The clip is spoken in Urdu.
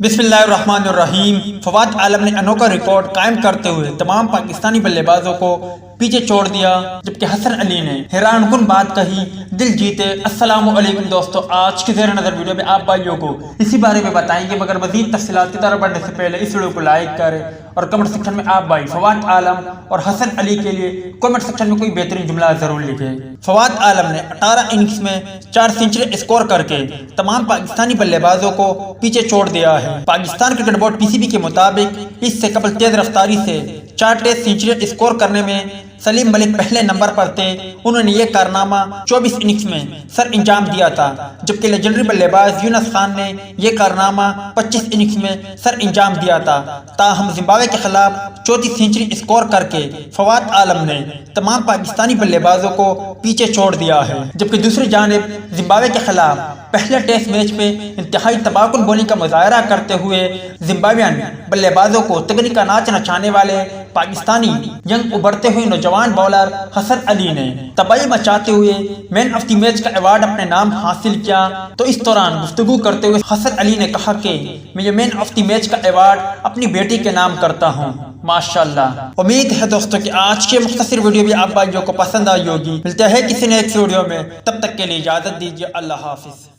بسم اللہ الرحمن الرحیم۔ فواد عالم نے انوکھا ریکارڈ قائم کرتے ہوئے تمام پاکستانی بلے بازوں کو پیچھے چھوڑ دیا، جبکہ حسن علی نے حیران کن بات کہی، دل جیتے۔ السلام علیکم دوستو، آج کی زیر نظر ویڈیو میں آپ بھائیوں کو اسی بارے میں بتائیں گے، مگر مزید تفصیلات کی طرف بڑھنے سے پہلے اس ویڈیو کو لائک کریں اور کمنٹ سیکشن میں آپ بھائی فواد عالم اور حسن علی کے لیے کمنٹ سیکشن میں کوئی بہترین جملہ ضرور لکھیں۔ فواد عالم نے 18 اننگز میں 4 سینچری اسکور کر کے تمام پاکستانی بلے بازوں کو پیچھے چھوڑ دیا ہے۔ پاکستان کرکٹ بورڈ PCB کے مطابق اس سے قبل تیز رفتاری سے 4 ٹیسٹ سینچری اسکور کرنے میں سلیم ملک پہلے نمبر پر تھے۔ انہوں نے یہ کارنامہ 24 اننگز میں سر انجام دیا تھا، جبکہ لیجنڈری بلے باز یونس خان نے یہ کارنامہ 25 اننگز میں سر انجام دیا تھا۔ تاہم زمبابوے کے خلاف 34 سینچری اسکور کر کے فواد عالم نے تمام پاکستانی بلے بازوں کو پیچھے چھوڑ دیا ہے، جبکہ دوسری جانب زمبابوے کے خلاف پہلے ٹیسٹ میچ میں انتہائی تباہ کن بولنگ کا مظاہرہ کرتے ہوئے زمبابوین بلے بازوں کو تگنی کا ناچ نچانے والے پاکستانی ینگ ابھرتے ہوئے نوجوان بالر حسن علی نے تباہی مچاتے ہوئے مین آف دی میچ کا ایوارڈ اپنے نام حاصل کیا۔ تو اس دوران گفتگو کرتے ہوئے حسن علی نے کہا کہ میں یہ مین آف دی میچ کا ایوارڈ اپنی بیٹی کے نام کرتا ہوں۔ ماشاءاللہ۔ امید ہے دوستوں کہ آج کے مختصر ویڈیو بھی آپ بھائیوں کو پسند آئی ہوگی۔ ملتے ہیں کسی نیکسٹ ویڈیو میں، تب تک کے لیے اجازت دیجیے۔ اللہ حافظ۔